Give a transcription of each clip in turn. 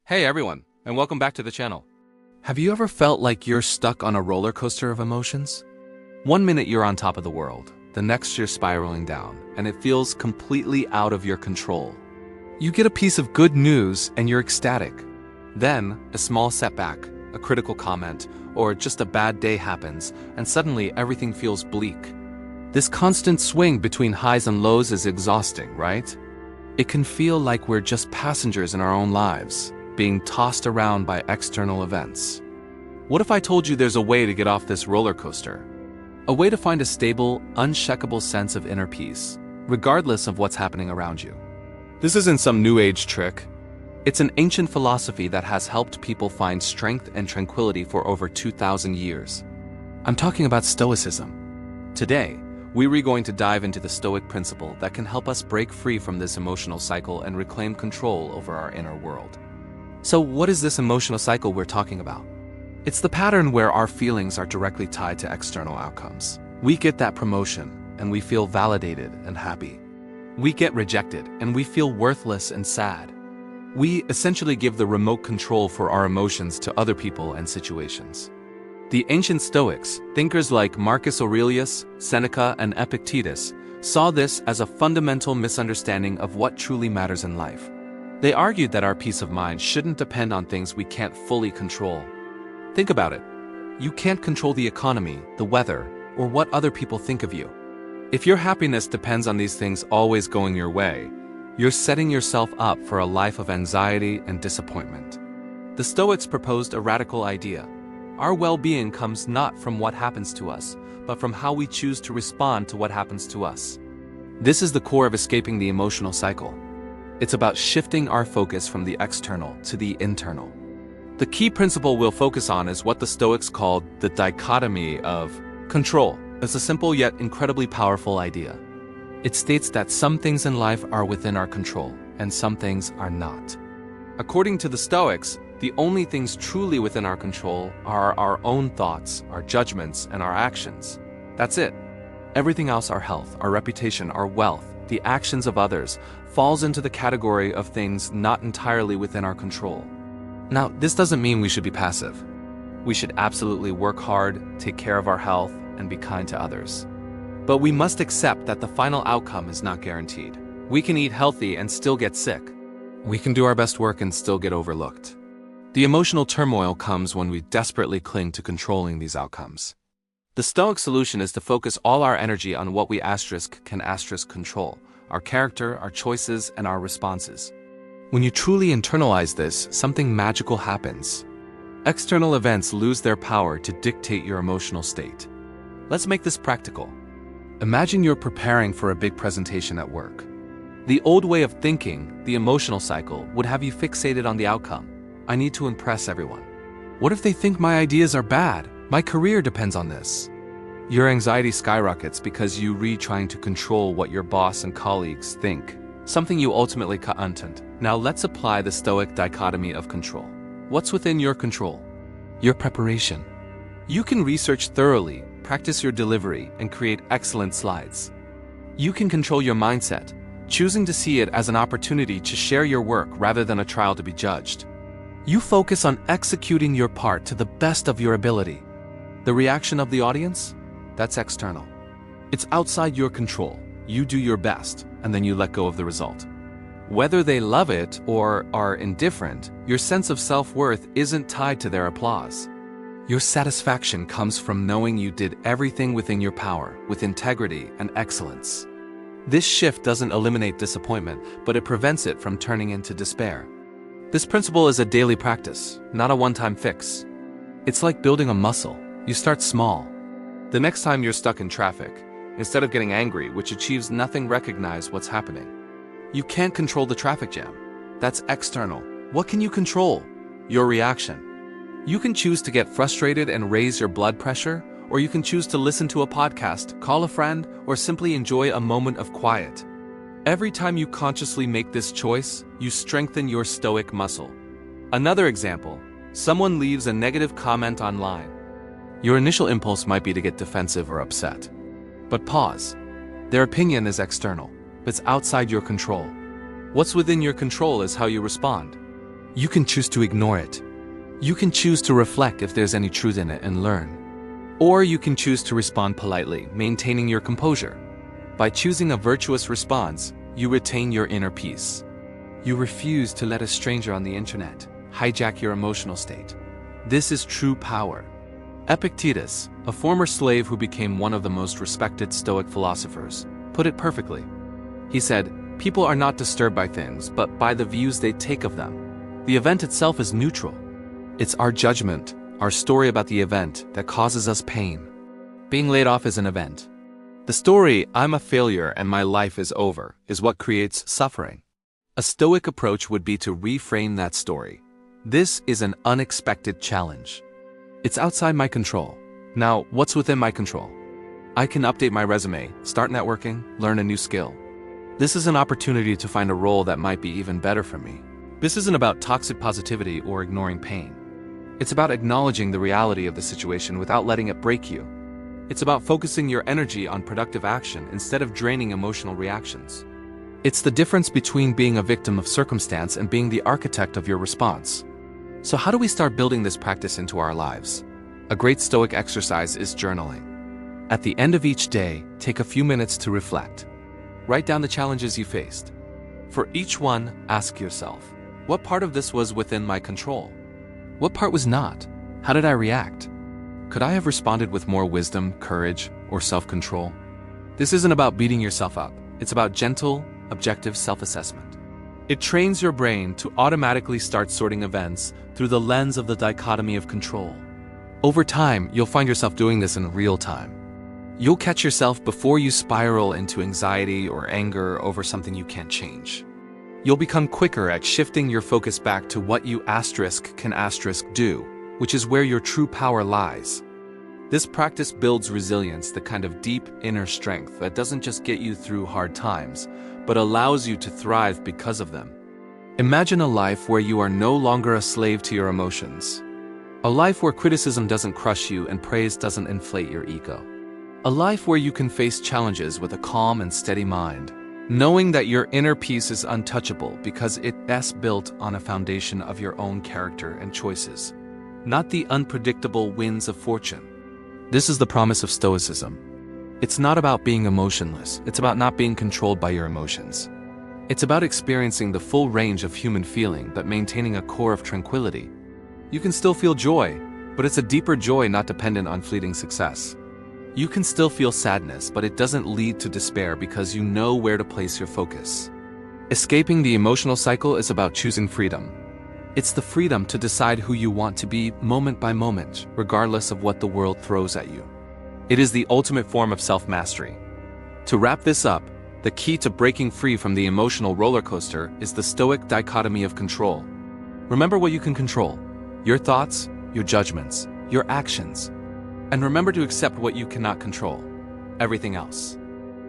Hey everyone, and welcome back to the channel. Have you ever felt like you're stuck on a roller coaster of emotions? One minute you're on top of the world, the next you're spiraling down, and it feels completely out of your control. You get a piece of good news and you're ecstatic. Then, a small setback, a critical comment, or just a bad day happens, and suddenly everything feels bleak. This constant swing between highs and lows is exhausting, right? It can feel like we're just passengers in our own lives, being tossed around by external events. What if I told you there's a way to get off this roller coaster? A way to find a stable, unshakable sense of inner peace, regardless of what's happening around you. This isn't some new age trick. It's an ancient philosophy that has helped people find strength and tranquility for over 2,000 years. I'm talking about Stoicism. Today, we're going to dive into the Stoic Principle that can help us break free from this emotional cycle and reclaim control over our inner world. So what is this emotional cycle we're talking about? It's the pattern where our feelings are directly tied to external outcomes. We get that promotion, and we feel validated and happy. We get rejected, and we feel worthless and sad. We essentially give the remote control for our emotions to other people and situations. The ancient Stoics, thinkers like Marcus Aurelius, Seneca, and Epictetus, saw this as a fundamental misunderstanding of what truly matters in life. They argued that our peace of mind shouldn't depend on things we can't fully control. Think about it. You can't control the economy, the weather, or what other people think of you. If your happiness depends on these things always going your way, you're setting yourself up for a life of anxiety and disappointment. The Stoics proposed a radical idea. Our well-being comes not from what happens to us, but from how we choose to respond to what happens to us. This is the core of escaping the emotional cycle. It's about shifting our focus from the external to the internal. The key principle we'll focus on is what the Stoics called the dichotomy of control. It's a simple yet incredibly powerful idea. It states that some things in life are within our control, and some things are not. According to the Stoics, the only things truly within our control are our own thoughts, our judgments, and our actions. That's it. Everything else, our health, our reputation, our wealth, the actions of others, falls into the category of things not entirely within our control. Now, this doesn't mean we should be passive. We should absolutely work hard, take care of our health, and be kind to others. But we must accept that the final outcome is not guaranteed. We can eat healthy and still get sick. We can do our best work and still get overlooked. The emotional turmoil comes when we desperately cling to controlling these outcomes. The Stoic solution is to focus all our energy on what we can control: our character, our choices, and our responses. When you truly internalize this, something magical happens. External events lose their power to dictate your emotional state. Let's make this practical. Imagine you're preparing for a big presentation at work. The old way of thinking, the emotional cycle, would have you fixated on the outcome. I need to impress everyone. What if they think my ideas are bad? My career depends on this. Your anxiety skyrockets because you trying to control what your boss and colleagues think, something you ultimately can't. Now let's apply the Stoic dichotomy of control. What's within your control? Your preparation. You can research thoroughly, practice your delivery, and create excellent slides. You can control your mindset, choosing to see it as an opportunity to share your work rather than a trial to be judged. You focus on executing your part to the best of your ability. The reaction of the audience? That's external. It's outside your control. You do your best, and then you let go of the result. Whether they love it or are indifferent, your sense of self-worth isn't tied to their applause. Your satisfaction comes from knowing you did everything within your power, with integrity and excellence. This shift doesn't eliminate disappointment, but it prevents it from turning into despair. This principle is a daily practice, not a one-time fix. It's like building a muscle. You start small. The next time you're stuck in traffic, instead of getting angry, which achieves nothing, recognize what's happening. You can't control the traffic jam. That's external. What can you control? Your reaction. You can choose to get frustrated and raise your blood pressure, or you can choose to listen to a podcast, call a friend, or simply enjoy a moment of quiet. Every time you consciously make this choice, you strengthen your Stoic muscle. Another example, someone leaves a negative comment online. Your initial impulse might be to get defensive or upset. But pause. Their opinion is external. It's outside your control. What's within your control is how you respond. You can choose to ignore it. You can choose to reflect if there's any truth in it and learn. Or you can choose to respond politely, maintaining your composure. By choosing a virtuous response, you retain your inner peace. You refuse to let a stranger on the internet hijack your emotional state. This is true power. Epictetus, a former slave who became one of the most respected Stoic philosophers, put it perfectly. He said, "People are not disturbed by things, but by the views they take of them. The event itself is neutral. It's our judgment, our story about the event, that causes us pain." Being laid off is an event. The story, "I'm a failure and my life is over," is what creates suffering. A Stoic approach would be to reframe that story. This is an unexpected challenge. It's outside my control. Now, what's within my control? I can update my resume, start networking, learn a new skill. This is an opportunity to find a role that might be even better for me. This isn't about toxic positivity or ignoring pain. It's about acknowledging the reality of the situation without letting it break you. It's about focusing your energy on productive action instead of draining emotional reactions. It's the difference between being a victim of circumstance and being the architect of your response. So how do we start building this practice into our lives? A great Stoic exercise is journaling. At the end of each day, take a few minutes to reflect. Write down the challenges you faced. For each one, ask yourself, what part of this was within my control? What part was not? How did I react? Could I have responded with more wisdom, courage, or self-control? This isn't about beating yourself up. It's about gentle, objective self-assessment. It trains your brain to automatically start sorting events through the lens of the dichotomy of control. Over time, you'll find yourself doing this in real time. You'll catch yourself before you spiral into anxiety or anger over something you can't change. You'll become quicker at shifting your focus back to what you can do, which is where your true power lies. This practice builds resilience, the kind of deep inner strength that doesn't just get you through hard times, but allows you to thrive because of them. Imagine a life where you are no longer a slave to your emotions. A life where criticism doesn't crush you and praise doesn't inflate your ego. A life where you can face challenges with a calm and steady mind, knowing that your inner peace is untouchable because it's built on a foundation of your own character and choices, not the unpredictable winds of fortune. This is the promise of Stoicism. It's not about being emotionless, it's about not being controlled by your emotions. It's about experiencing the full range of human feeling but maintaining a core of tranquility. You can still feel joy, but it's a deeper joy not dependent on fleeting success. You can still feel sadness, but it doesn't lead to despair because you know where to place your focus. Escaping the emotional cycle is about choosing freedom. It's the freedom to decide who you want to be moment by moment, regardless of what the world throws at you. It is the ultimate form of self-mastery. To wrap this up, the key to breaking free from the emotional roller coaster is the Stoic dichotomy of control. Remember what you can control: your thoughts, your judgments, your actions. And remember to accept what you cannot control: everything else.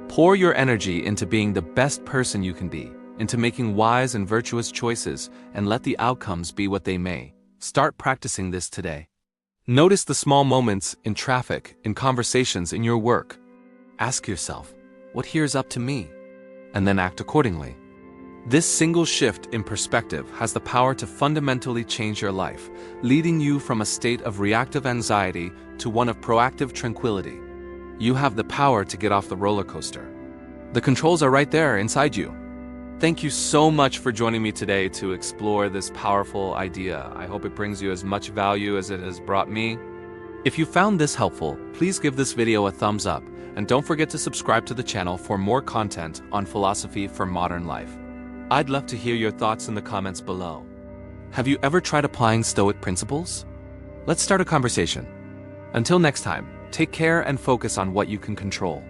Pour your energy into being the best person you can be, into making wise and virtuous choices, and let the outcomes be what they may. Start practicing this today. Notice the small moments in traffic, in conversations, in your work. Ask yourself, what here is up to me? And then act accordingly. This single shift in perspective has the power to fundamentally change your life, leading you from a state of reactive anxiety to one of proactive tranquility. You have the power to get off the roller coaster. The controls are right there inside you. Thank you so much for joining me today to explore this powerful idea. I hope it brings you as much value as it has brought me. If you found this helpful, please give this video a thumbs up, and don't forget to subscribe to the channel for more content on philosophy for modern life. I'd love to hear your thoughts in the comments below. Have you ever tried applying Stoic principles? Let's start a conversation. Until next time, take care and focus on what you can control.